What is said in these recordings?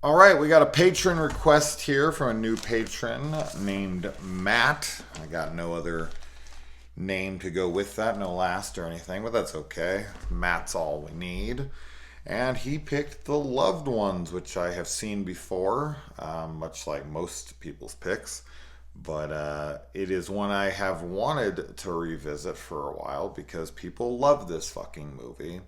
All right, we got a patron request here from a new patron named Matt. I got no other name to go with that, no last or anything, but that's okay. Matt's all we need. And he picked The Loved Ones, which I have seen before, much like most people's picks. But it is one I have wanted to revisit for a while because people love this fucking movie.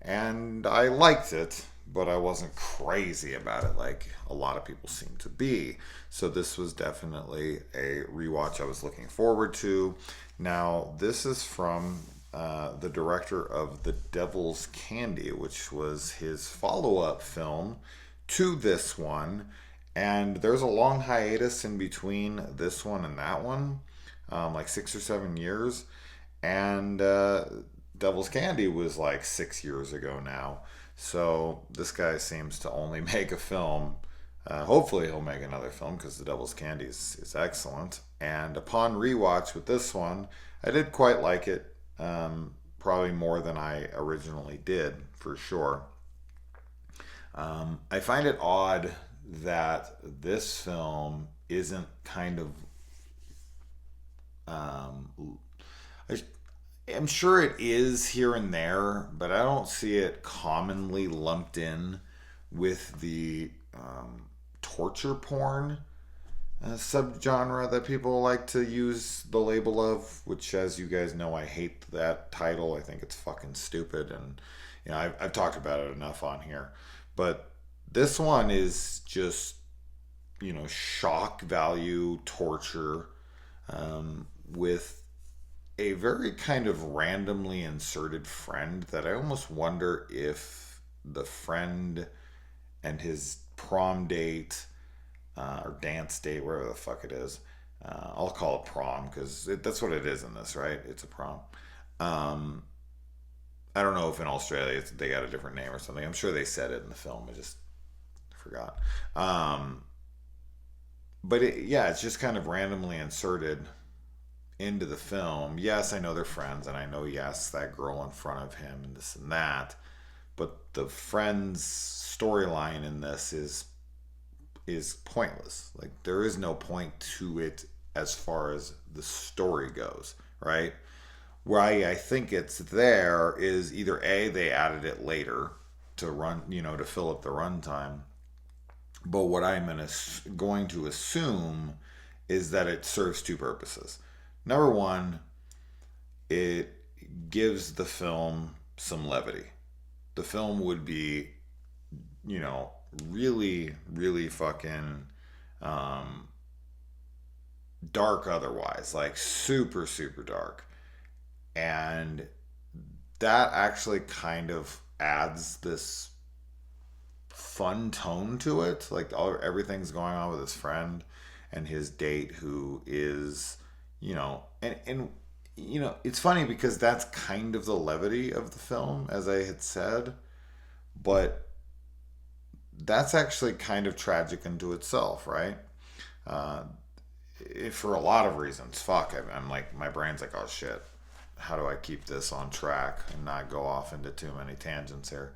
And I liked it, but I wasn't crazy about it like a lot of people seem to be. So this was definitely a rewatch I was looking forward to. Now, this is from the director of The Devil's Candy, which was his follow up film to this one. And there's a long hiatus in between this one and that one, like 6 or 7 years. And Devil's Candy was like 6 years ago now. So this guy seems to only make a film. Hopefully, he'll make another film because The Devil's Candy is excellent. And upon rewatch with this one, I did quite like it. Probably more than I originally did, for sure. I find it odd that this film isn't kind of. I, I'm sure it is here and there, but I don't see it commonly lumped in with the torture porn subgenre that people like to use the label of, which, as you guys know, I hate that title. I think it's fucking stupid, and I've talked about it enough on here. But this one is just shock value torture with a very kind of randomly inserted friend that I almost wonder if the friend and his prom date or dance date, wherever the fuck it is. I'll call it prom because that's what it is in this, right? It's a prom. Um, I don't know if in Australia they got a different name or something. I'm sure they said it in the film. I just forgot. But yeah, it's just kind of randomly inserted into the film. Yes, I know they're friends, and I know, yes, that girl in front of him, and this and that. But the friends' storyline in this is pointless. Like there is no point to it as far as the story goes, right? Why I think it's there is either A, they added it later to run, to fill up the runtime. But what I'm going to assume is that it serves two purposes. Number one, it gives the film some levity. The film would be, you know, really, really fucking um, dark otherwise, like super, super dark. And that actually kind of adds this fun tone to it. Like everything's going on with his friend and his date, who is, it's funny because that's kind of the levity of the film, as I had said, but that's actually kind of tragic into itself, right? Uh, for a lot of reasons. Fuck, I'm like, my brain's like, oh shit, how do I keep this on track and not go off into too many tangents here?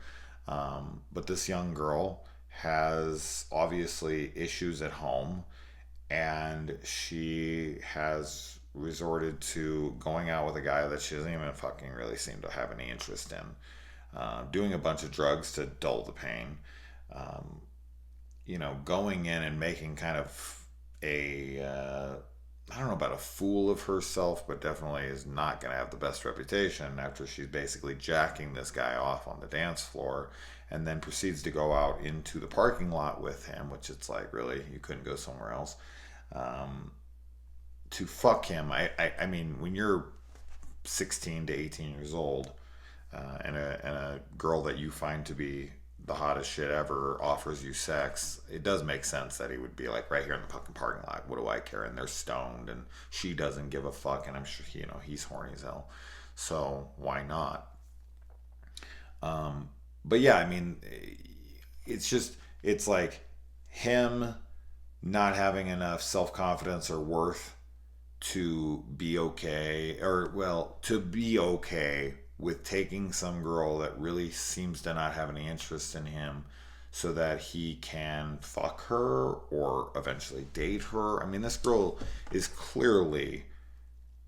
But this young girl has obviously issues at home, and she has resorted to going out with a guy that she doesn't even fucking really seem to have any interest in, doing a bunch of drugs to dull the pain, um, going in and making kind of I don't know about a fool of herself, but definitely is not going to have the best reputation after she's basically jacking this guy off on the dance floor, and then proceeds to go out into the parking lot with him, which it's like, really, you couldn't go somewhere else, um, to fuck him. I mean, when you're 16 to 18 years old, and a girl that you find to be the hottest shit ever offers you sex, it does make sense that he would be like, right here in the fucking parking lot. What do I care? And they're stoned, and she doesn't give a fuck, and I'm sure he's horny as hell. So why not? But yeah, I mean, it's like him not having enough self confidence or worth to be okay, or well, to be okay with taking some girl that really seems to not have any interest in him so that he can fuck her or eventually date her. I mean, this girl is clearly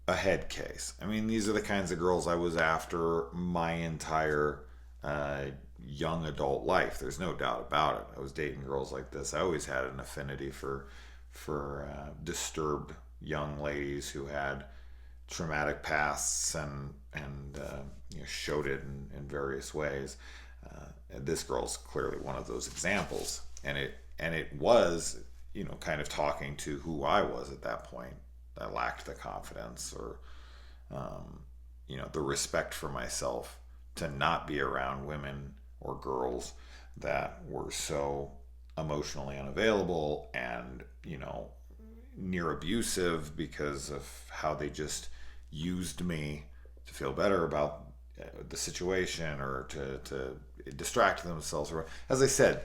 a head case. I mean, these are the kinds of girls I was after my entire uh, young adult life. There's no doubt about it. I was dating girls like this. I always had an affinity for disturbed young ladies who had traumatic pasts and showed it in various ways. This girl's clearly one of those examples, and it was kind of talking to who I was at that point. I lacked the confidence or the respect for myself to not be around women or girls that were so emotionally unavailable and near abusive because of how they just used me to feel better about the situation or to distract themselves. As I said,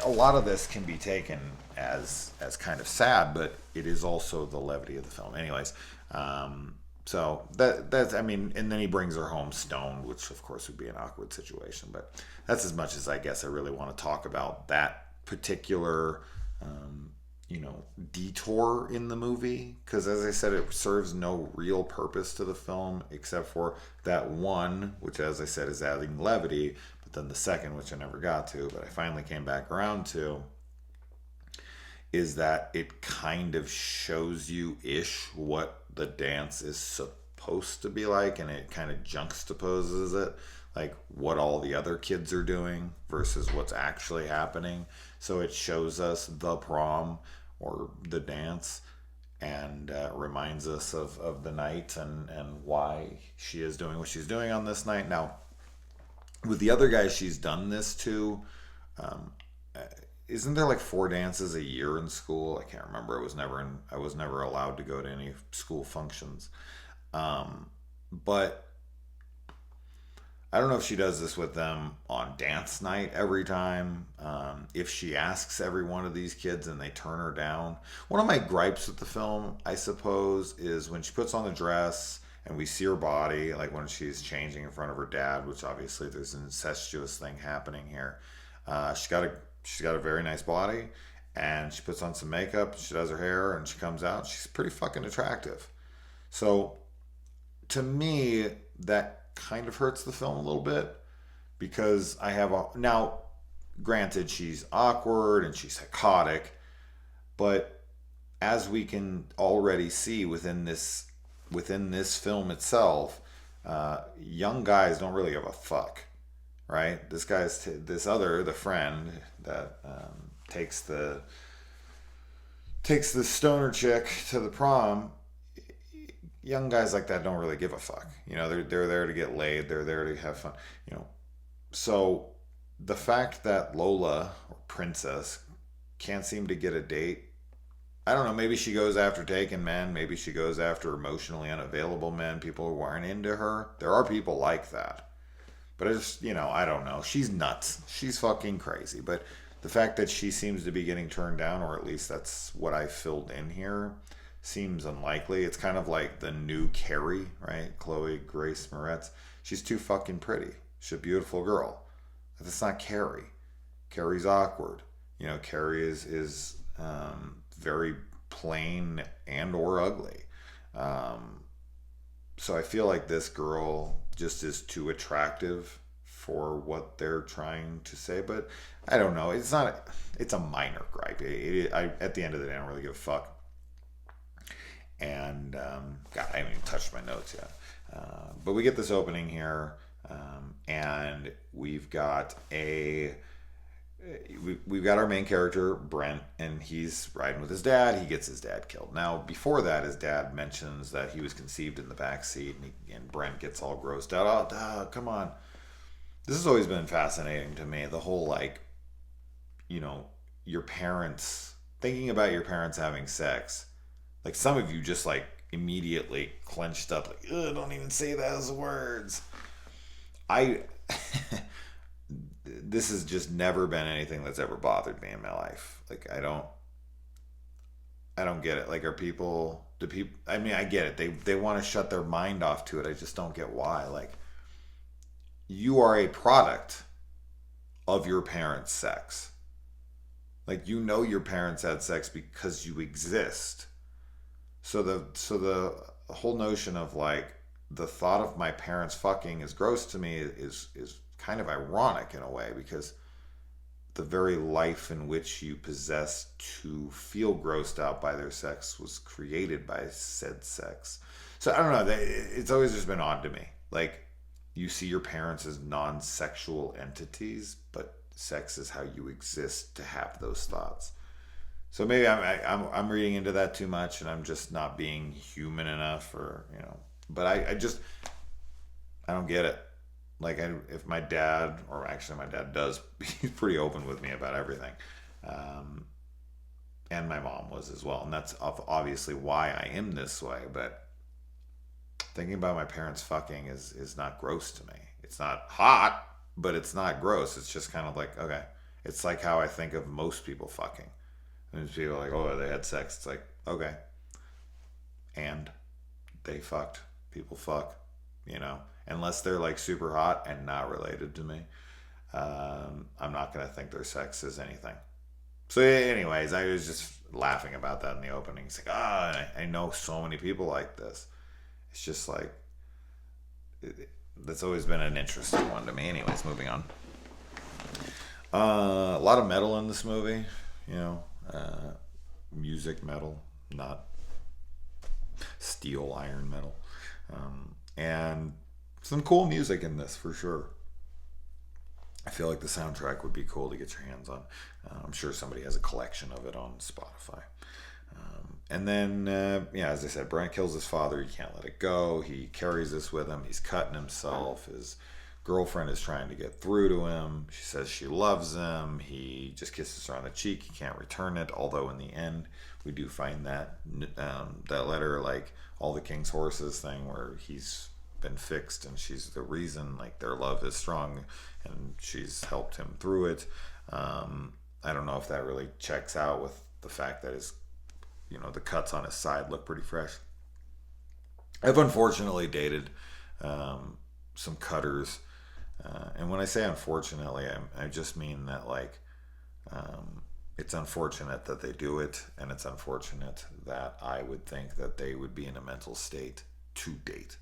a lot of this can be taken as kind of sad, but it is also the levity of the film. Anyways, so that's, I mean, and then he brings her home stoned, which of course would be an awkward situation. But that's as much as I guess I really want to talk about that particular detour in the movie, because as I said, it serves no real purpose to the film except for that one, which as I said is adding levity, but then the second, which I never got to, but I finally came back around to, is that it kind of shows you ish what the dance is supposed to be like, and it kind of juxtaposes it, like what all the other kids are doing versus what's actually happening. So it shows us the prom or the dance and reminds us of the night and why she is doing what she's doing on this night. Now, with the other guys she's done this to, isn't there like 4 dances a year in school? I can't remember. I was never allowed to go to any school functions. But I don't know if she does this with them on dance night every time. If she asks every one of these kids and they turn her down. One of my gripes with the film, I suppose, is when she puts on the dress and we see her body, like when she's changing in front of her dad, which obviously there's an incestuous thing happening here. She's got a very nice body, and she puts on some makeup, she does her hair, and she comes out. She's pretty fucking attractive. So to me, that kind of hurts the film a little bit, because now granted, she's awkward and she's psychotic, but as we can already see within this film itself, young guys don't really give a fuck, right? The friend that takes the stoner chick to the prom. Young guys like that don't really give a fuck. They're there to get laid. They're there to have fun. So the fact that Lola, or Princess, can't seem to get a date. I don't know. Maybe she goes after taken men. Maybe she goes after emotionally unavailable men. People who aren't into her. There are people like that. But I don't know. She's nuts. She's fucking crazy. But the fact that she seems to be getting turned down, or at least that's what I filled in here, seems unlikely. It's kind of like the new Carrie, right? Chloe Grace Moretz. She's too fucking pretty. She's a beautiful girl. That's not Carrie. Carrie's awkward. Carrie is very plain and or ugly. So I feel like this girl just is too attractive for what they're trying to say. But I don't know. It's a minor gripe. At the end of the day, I don't really give a fuck. And God, I haven't even touched my notes yet. But we get this opening here, and we've got our main character Brent, and he's riding with his dad. He gets his dad killed. Now, before that, his dad mentions that he was conceived in the back seat, and Brent gets all grossed out. Oh, come on! This has always been fascinating to me. The whole your parents, thinking about your parents having sex. Like, some of you just immediately clenched up, don't even say those words. This has just never been anything that's ever bothered me in my life. I don't get it. I mean, I get it. They want to shut their mind off to it. I just don't get why. You are a product of your parents' sex. Like, you know your parents had sex because you exist. So the whole notion of like the thought of my parents fucking is gross to me is kind of ironic in a way, because the very life in which you possess to feel grossed out by their sex was created by said sex. So I don't know. It's always just been odd to me. Like, you see your parents as non-sexual entities, but sex is how you exist to have those thoughts. So maybe I'm reading into that too much, and I'm just not being human enough, or you know. But I just I don't get it. Like, if my dad, or actually my dad does, he's pretty open with me about everything, um, and my mom was as well, and that's obviously why I am this way. But thinking about my parents fucking is not gross to me. It's not hot, but it's not gross. It's just kind of like, okay. It's like how I think of most people fucking. And people are like, oh, they had sex. It's like, okay. And they fucked. People fuck, you know. Unless they're like super hot and not related to me, I'm not going to think their sex is anything. So, anyways, I was just laughing about that in the opening. It's like, I know so many people like this. It's just like, that's always been an interesting one to me. Anyways, moving on. A lot of metal in this movie, you know, music metal, not steel iron metal, and some cool music in this for sure. I feel like the soundtrack would be cool to get your hands on. I'm sure somebody has a collection of it on Spotify. And then, yeah, as I said, Brent kills his father. He can't let it go. He carries this with him. He's cutting himself. His girlfriend is trying to get through to him. She says she loves him. He just kisses her on the cheek. He can't return it. Although in the end, we do find that that letter, like all the King's Horses thing, where he's been fixed and she's the reason. Like, their love is strong and she's helped him through it. I don't know if that really checks out with the fact that his, you know, the cuts on his side look pretty fresh. I've unfortunately dated some cutters. And when I say unfortunately, I just mean that, like, it's unfortunate that they do it, and it's unfortunate that I would think that they would be in a mental state to date.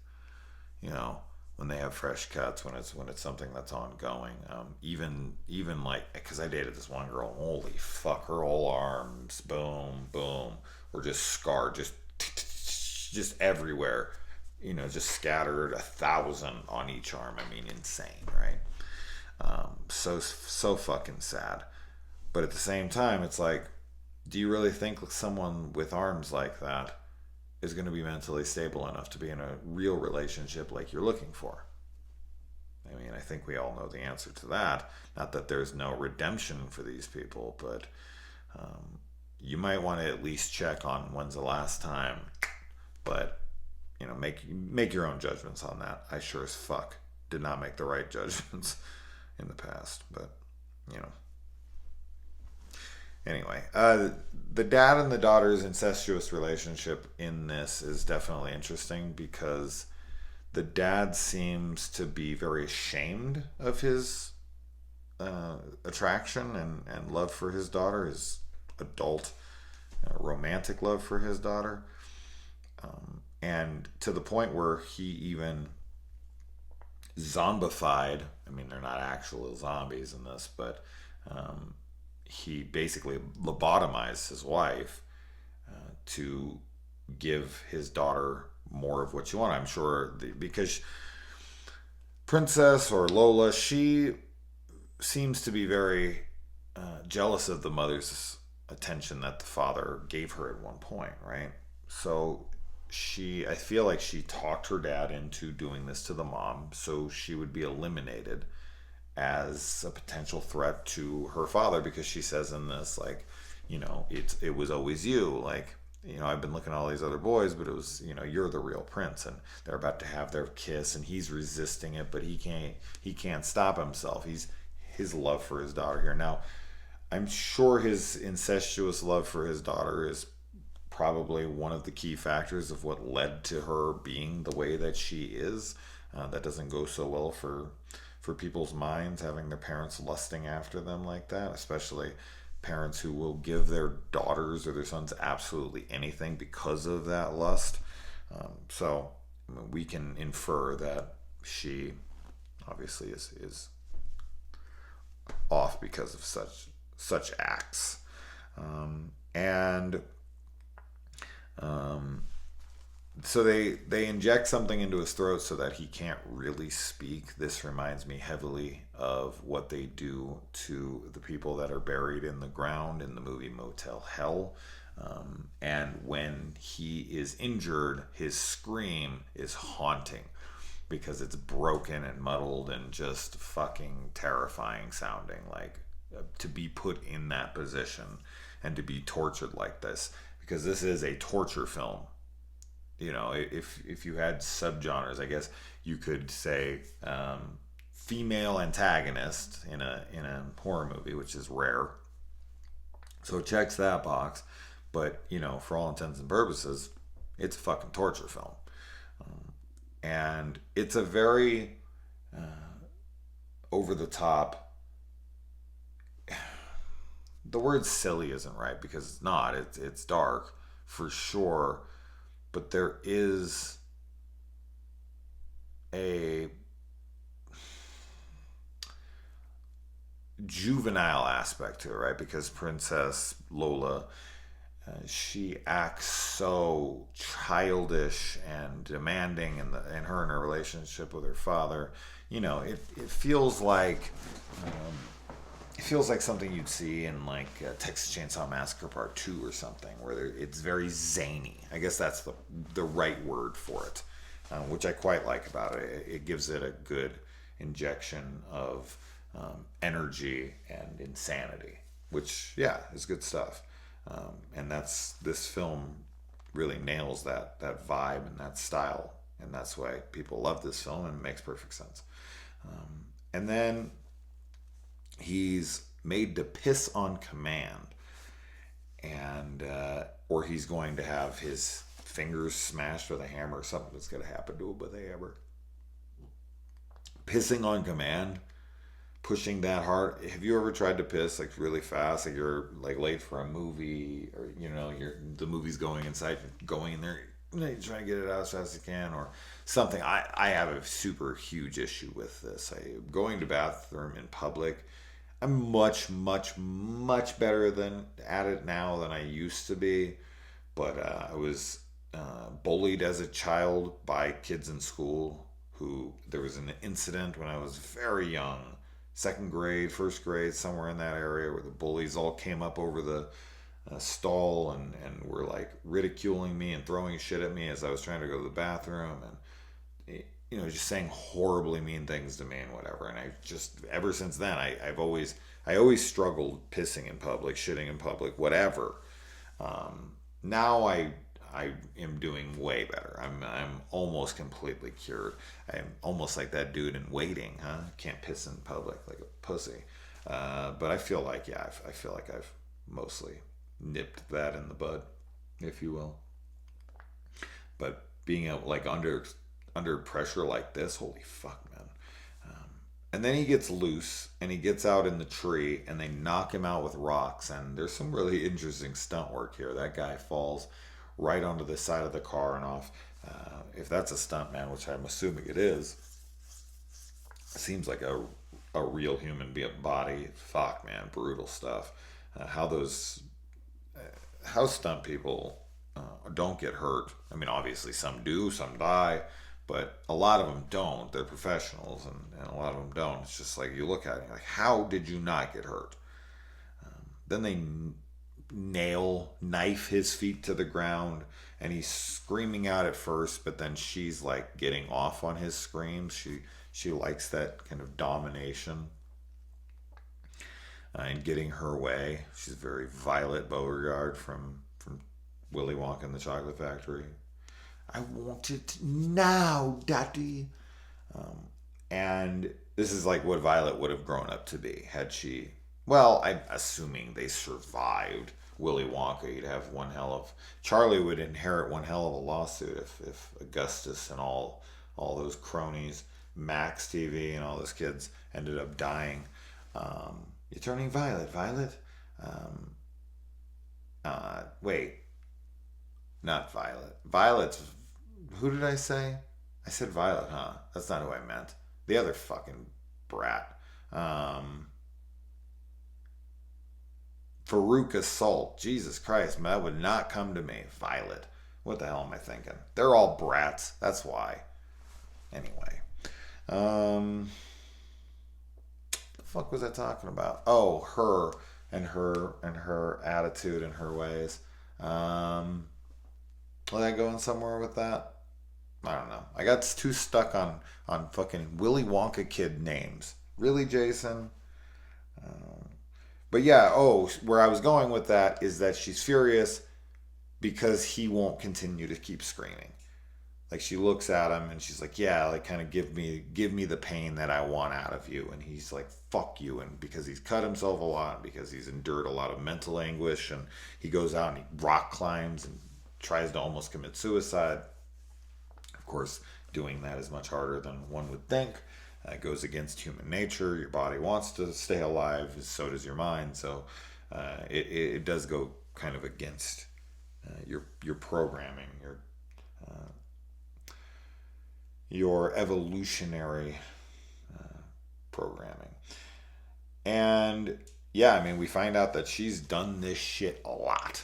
You know, when they have fresh cuts, when it's something that's ongoing. Even like, because I dated this one girl, holy fuck, her whole arms, boom, boom, were just scarred, just everywhere. You know, just scattered 1,000 on each arm. I mean, insane, right? So fucking sad. But at the same time, it's like, do you really think someone with arms like that is going to be mentally stable enough to be in a real relationship like you're looking for? I mean, I think we all know the answer to that. Not that there's no redemption for these people, but you might want to at least check on when's the last time. But, you know, make your own judgments on that. I sure as fuck did not make the right judgments in the past, but, you know. Anyway, the dad and the daughter's incestuous relationship in this is definitely interesting, because the dad seems to be very ashamed of his attraction and love for his daughter, his adult romantic love for his daughter. And to the point where he even zombified, I mean, they're not actual zombies in this, but he basically lobotomized his wife to give his daughter more of what she wanted. I'm sure because Princess, or Lola, she seems to be very jealous of the mother's attention that the father gave her at one point, right? So I feel like she talked her dad into doing this to the mom so she would be eliminated as a potential threat to her father, because she says in this, like, you know, it was always you, like, you know, I've been looking at all these other boys, but it was, you know, you're the real prince. And they're about to have their kiss and he's resisting it, but he can't stop himself. His love for his daughter here. Now, I'm sure his incestuous love for his daughter is probably one of the key factors of what led to her being the way that she is. That doesn't go so well for people's minds, having their parents lusting after them like that, especially parents who will give their daughters or their sons absolutely anything because of that lust. So we can infer that she obviously is off because of such acts. And so they inject something into his throat so that he can't really speak. This reminds me heavily of what they do to the people that are buried in the ground in the movie Motel Hell. And when he is injured, his scream is haunting because it's broken and muddled and just fucking terrifying sounding. Like, to be put in that position and to be tortured like this, because this is a torture film. You know, if you had subgenres, I guess you could say female antagonist in a horror movie, which is rare. So it checks that box. But, you know, for all intents and purposes, it's a fucking torture film. And it's a very over the top. The word silly isn't right because it's not. It's dark for sure. But there is a juvenile aspect to it, right? Because Princess Lola, she acts so childish and demanding in her relationship with her father. You know, it feels like something you'd see in like Texas Chainsaw Massacre Part 2 or something, where it's very zany. I guess that's the right word for it, which I quite like about it. It gives it a good injection of energy and insanity, which, yeah, is good stuff. And this film really nails that vibe and that style, and that's why people love this film, and it makes perfect sense. And then he's made to piss on command, and or he's going to have his fingers smashed with a hammer, or something that's going to happen to him with a hammer. Pissing on command, pushing that hard. Have you ever tried to piss like really fast, like you're like late for a movie, or you know the movie's going inside, you're going in there, you're trying to get it out as fast as you can, or something? I have a super huge issue with this. Going to bathroom in public, I'm much better at it now than I used to be, but I was bullied as a child by kids in school. There was an incident when I was very young, second grade, first grade, somewhere in that area, where the bullies all came up over the stall and were like ridiculing me and throwing shit at me as I was trying to go to the bathroom, and you know, just saying horribly mean things to me and whatever. And I just, ever since then, I always struggled pissing in public, shitting in public, whatever. Now I am doing way better. I'm almost completely cured. I'm almost like that dude in Waiting, huh? Can't piss in public like a pussy. But I feel like, yeah, I feel like I've mostly nipped that in the bud, if you will. But being out like under pressure like this, holy fuck, man. And then he gets loose and he gets out in the tree and they knock him out with rocks. And there's some really interesting stunt work here. That guy falls right onto the side of the car and off. If that's a stunt man, which I'm assuming it is, seems like a real human body. Fuck, man, brutal stuff. How stunt people don't get hurt. I mean, obviously some do, some die, but a lot of them don't. They're professionals, and a lot of them don't. It's just like, you look at it, you're like, how did you not get hurt? Then they knife his feet to the ground, and he's screaming out at first, but then she's like getting off on his screams. She likes that kind of domination and getting her way. She's very Violet Beauregard from Willy Wonka and the Chocolate Factory. I want it now, Daddy. And this is like what Violet would have grown up to be had she. Well, I'm assuming they survived Willy Wonka. You'd have Charlie would inherit one hell of a lawsuit if Augustus and all those cronies, Max TV and all those kids ended up dying. You're turning violet, Violet. Um, Wait, not Violet. Violet's. Who did I say? I said Violet, huh? That's not who I meant. The other fucking brat. Um, Farouk Assault. Jesus Christ, man, that would not come to me. Violet. What the hell am I thinking? They're all brats. That's why. Anyway. Um, the fuck was I talking about? Oh, her and her attitude and her ways. Was I going somewhere with that? I don't know. I got too stuck on fucking Willy Wonka kid names. Really, Jason? Um, but yeah, oh, where I was going with that is that she's furious because he won't continue to keep screaming. Like she looks at him and she's like, "Yeah, like kind of give me the pain that I want out of you." And he's like, "Fuck you." And because he's cut himself a lot, because he's endured a lot of mental anguish, and he goes out and he rock climbs and tries to almost commit suicide. Of course, doing that is much harder than one would think. It goes against human nature. Your body wants to stay alive, so does your mind. So it does go kind of against your programming, your evolutionary programming. And yeah, I mean, we find out that she's done this shit a lot.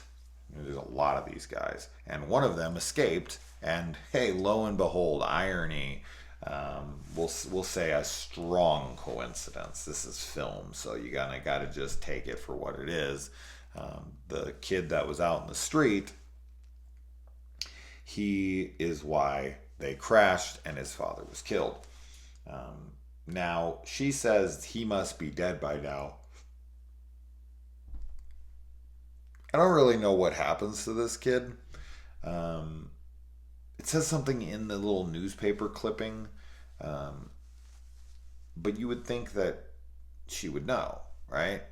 There's a lot of these guys, and one of them escaped. And hey, lo and behold, irony. We'll say a strong coincidence. This is film, so you gotta just take it for what it is. The kid that was out in the street, he is why they crashed, and his father was killed. Now she says he must be dead by now. I don't really know what happens to this kid. Um, it says something in the little newspaper clipping, um, but you would think that she would know, right?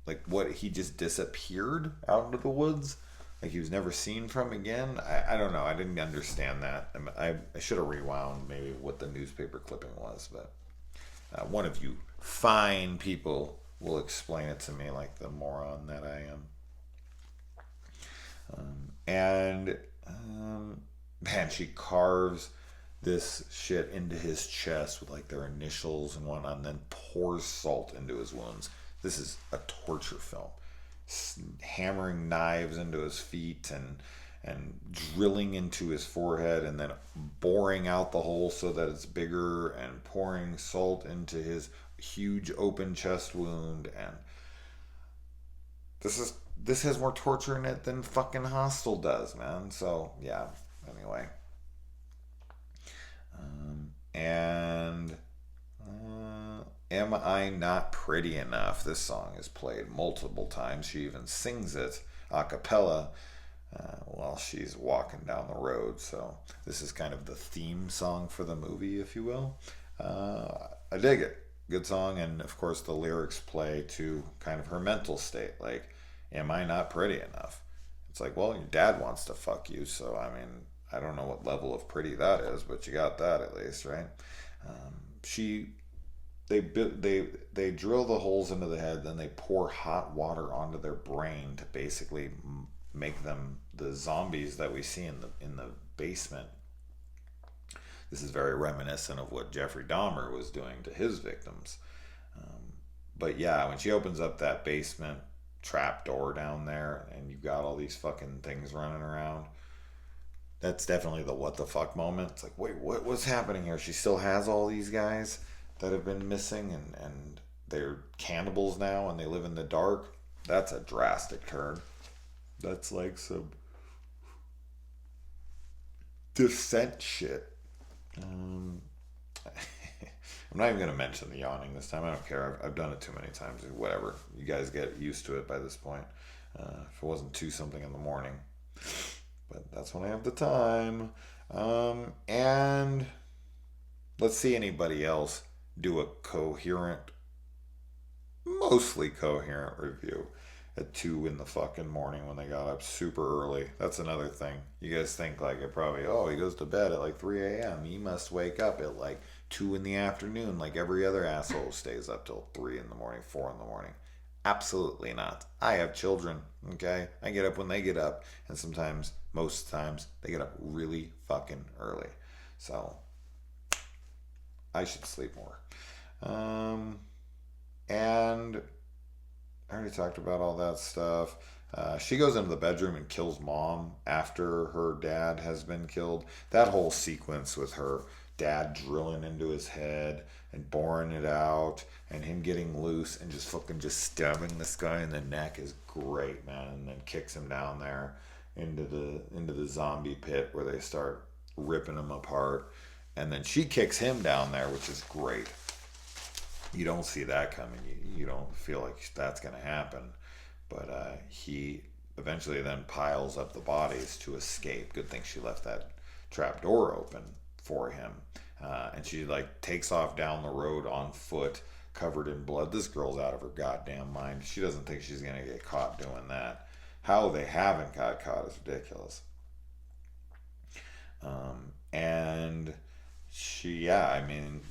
Like, what, he just disappeared out into the woods? Like he was never seen from again? I don't know. I didn't understand that. I should have rewound maybe what the newspaper clipping was, but one of you fine people will explain it to me like the moron that I am. And man, she carves this shit into his chest with like their initials and whatnot, and then pours salt into his wounds. This is a torture film. Hammering knives into his feet and drilling into his forehead, and then boring out the hole so that it's bigger, and pouring salt into his huge open chest wound. And this has more torture in it than fucking Hostel does, man. So yeah. Anyway, and Am I Not Pretty Enough? This song is played multiple times. She even sings it a cappella while she's walking down the road. So this is kind of the theme song for the movie, if you will. I dig it. Good song. And of course, the lyrics play to kind of her mental state. Like, am I not pretty enough? It's like, well, your dad wants to fuck you. So, I mean, I don't know what level of pretty that is, but you got that at least, right? She they drill the holes into the head, then they pour hot water onto their brain to basically make them the zombies that we see in the basement. This is very reminiscent of what Jeffrey Dahmer was doing to his victims. But yeah, when she opens up that basement trap door down there, and you've got all these fucking things running around, that's definitely the what the fuck moment. It's like, wait, what's happening here? She still has all these guys that have been missing, and they're cannibals now, and they live in the dark. That's a drastic turn. That's like some Descent shit. Um, I'm not even going to mention the yawning this time. I don't care. I've done it too many times. Whatever. You guys get used to it by this point. If it wasn't 2 something in the morning. But that's when I have the time. And let's see anybody else do a mostly coherent review at 2 in the fucking morning when they got up super early. That's another thing. You guys think like it probably, oh, he goes to bed at like 3 a.m. He must wake up at like 2 in the afternoon like every other asshole stays up till 3 in the morning, 4 in the morning. Absolutely not. I have children, okay? I get up when they get up, and sometimes, most times, they get up really fucking early. So, I should sleep more. Um, and I already talked about all that stuff. She goes into the bedroom and kills mom after her dad has been killed. That whole sequence with her dad drilling into his head and boring it out and him getting loose and just fucking just stabbing this guy in the neck is great, man. And then kicks him down there into the zombie pit where they start ripping him apart. And then she kicks him down there, which is great. You don't see that coming. You don't feel like that's going to happen. But he eventually then piles up the bodies to escape. Good thing she left that trap door open for him. And she like takes off down the road on foot, covered in blood. This girl's out of her goddamn mind. She doesn't think she's going to get caught doing that. How they haven't got caught is ridiculous. And she, yeah, I mean,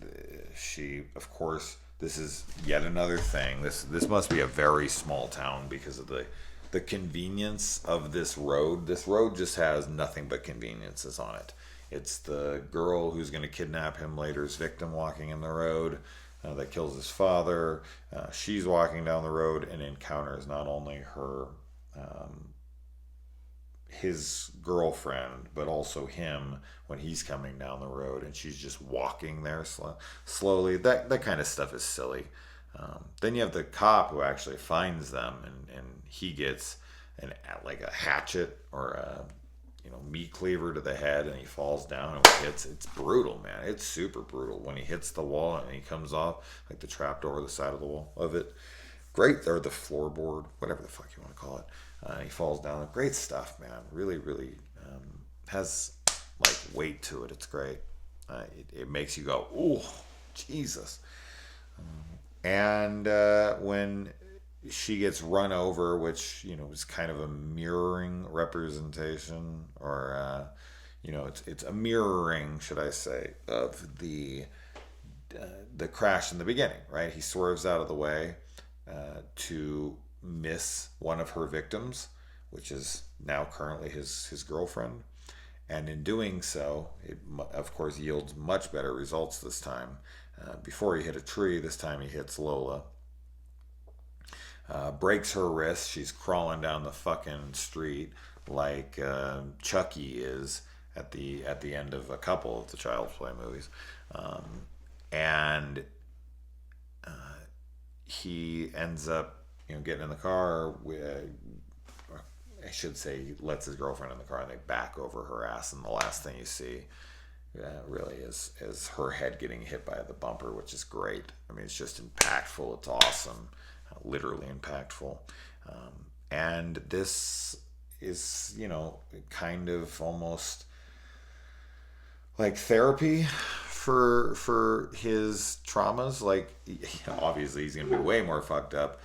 she, of course, this is yet another thing. This must be a very small town because of the convenience of this road. This road just has nothing but conveniences on it. It's the girl who's going to kidnap him later's victim walking in the road that kills his father. She's walking down the road and encounters not only her his girlfriend, but also him when he's coming down the road, and she's just walking there slowly. That kind of stuff is silly. Then you have the cop who actually finds them, and he gets like a hatchet or a meat cleaver to the head, and he falls down and hits. It's brutal, man. It's super brutal when he hits the wall and he comes off like the trap door, the side of the wall of it. Great, or the floorboard, whatever the fuck you want to call it. He falls down. Great stuff, man. Really, really has like weight to it. It's great. It makes you go, oh, Jesus. And when she gets run over, which is kind of a mirroring representation, or it's a mirroring, should I say, of the crash in the beginning. Right? He swerves out of the way to miss one of her victims, which is now currently his girlfriend. And in doing so, it of course yields much better results this time. Before he hit a tree, this time he hits Lola. Breaks her wrist. She's crawling down the fucking street like Chucky is at the end of a couple of the Child's Play movies. And he ends up getting in the car. I should say he lets his girlfriend in the car and they back over her ass, and the last thing you see really is her head getting hit by the bumper, which is great. I mean, it's just impactful. It's awesome. Literally impactful. And this is, kind of almost like therapy for his traumas. Like, obviously he's going to be way more fucked up.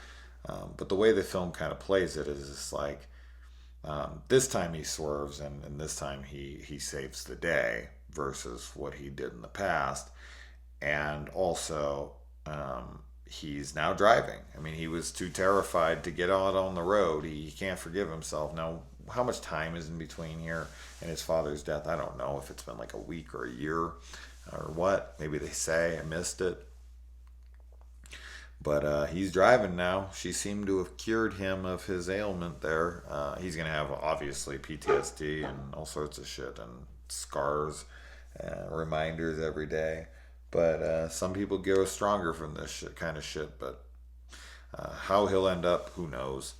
But the way the film kind of plays it is just like, this time he swerves and this time he saves the day versus what he did in the past. And also, he's now driving. I mean, he was too terrified to get out on the road. He can't forgive himself. Now, how much time is in between here and his father's death? I don't know if it's been like a week or a year or what. Maybe they say. I missed it. But he's driving now. She seemed to have cured him of his ailment there. He's going to have, obviously, PTSD and all sorts of shit and scars, reminders every day. But some people grow stronger from this kind of shit. But how he'll end up, who knows.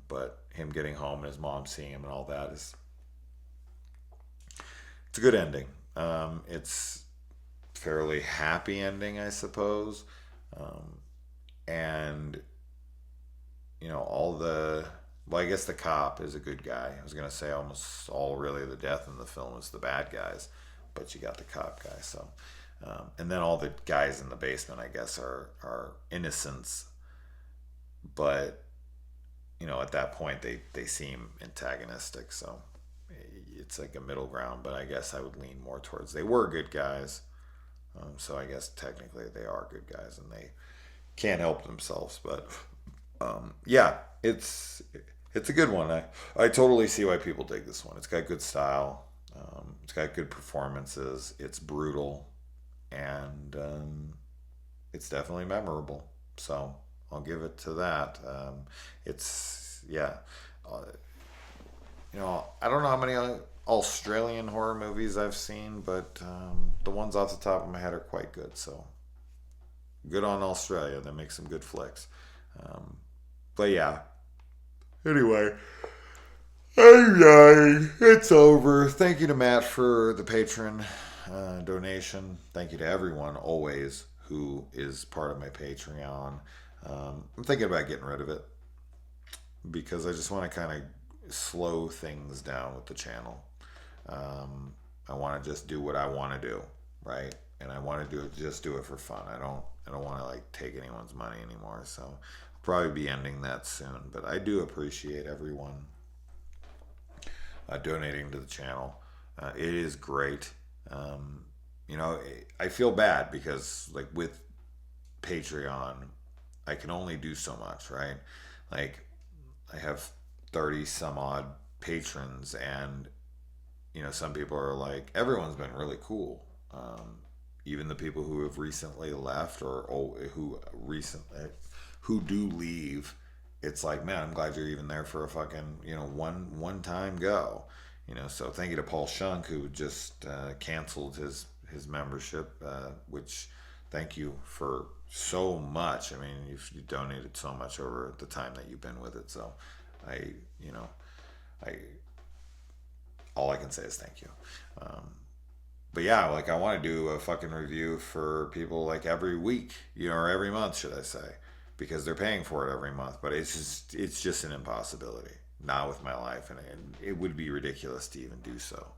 But him getting home and his mom seeing him and all that it's a good ending. It's fairly happy ending, I suppose. And I guess the cop is a good guy. I was gonna say almost all really the death in the film is the bad guys, but you got the cop guy. So and then all the guys in the basement, I guess, are innocents, but at that point they seem antagonistic. So it's like a middle ground, but I guess I would lean more towards they were good guys. So I guess technically they are good guys and they can't help themselves, but Yeah, it's a good one. I totally see why people dig this one. It's got good style. It's got good performances. It's brutal, and it's definitely memorable. So I'll give it to that. It's yeah. Uh, I don't know how many Australian horror movies I've seen, but the ones off the top of my head are quite good. So good on Australia. They make some good flicks. Um, but yeah. Anyway, it's over. Thank you to Matt for the patron donation. Thank you to everyone always who is part of my Patreon. I'm thinking about getting rid of it because I just want to kind of slow things down with the channel. I want to just do what I want to do, right? And I want to do it for fun. I don't want to like take anyone's money anymore. So I'll probably be ending that soon. But I do appreciate everyone donating to the channel. It is great. I feel bad because like with Patreon, I can only do so much, right? Like I have 30 some odd patrons, and some people are like, everyone's been really cool. Even the people who have recently left or who do leave, it's like, man, I'm glad you're even there for a fucking one time go. So thank you to Paul Shunk, who just canceled his membership, which thank you for so much. I mean, you donated so much over the time that you've been with it. So I all I can say is thank you. But yeah, like I want to do a fucking review for people like every week, or every month, should I say, because they're paying for it every month. But it's just an impossibility. Not with my life, and it would be ridiculous to even do so.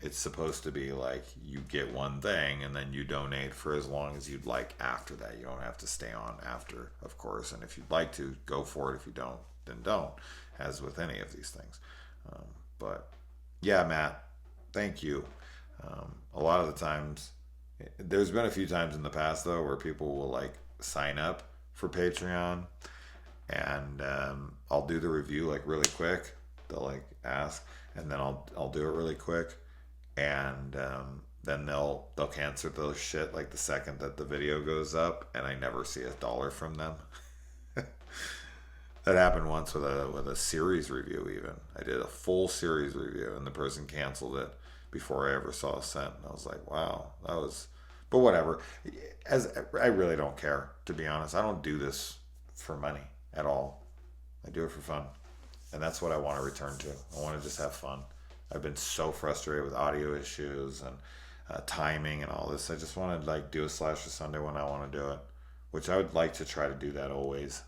It's supposed to be like you get one thing and then you donate for as long as you'd like after that. You don't have to stay on after, of course. And if you'd like to, go for it. If you don't, then don't, as with any of these things. But yeah, Matt, thank you. A lot of the times, there's been a few times in the past though where people will like sign up for Patreon, and I'll do the review like really quick. They'll like ask, and then I'll do it really quick, and then they'll cancel their shit like the second that the video goes up, and I never see $1 from them. That happened once with a series review. Even I did a full series review, and the person canceled it before I ever saw a cent. And I was like, wow, that was. But whatever. As I really don't care, to be honest. I don't do this for money at all. I do it for fun, and that's what I want to return to. I want to just have fun. I've been so frustrated with audio issues and timing and all this. I just want to like do a Slasher Sunday when I want to do it, which I would like to try to do that always.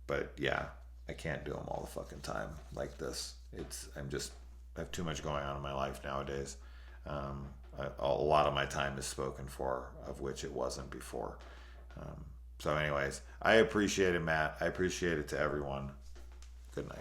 But yeah, I can't do them all the fucking time like this. I have too much going on in my life nowadays. A lot of my time is spoken for, of which it wasn't before. So anyways, I appreciate it, Matt. I appreciate it to everyone. Good night.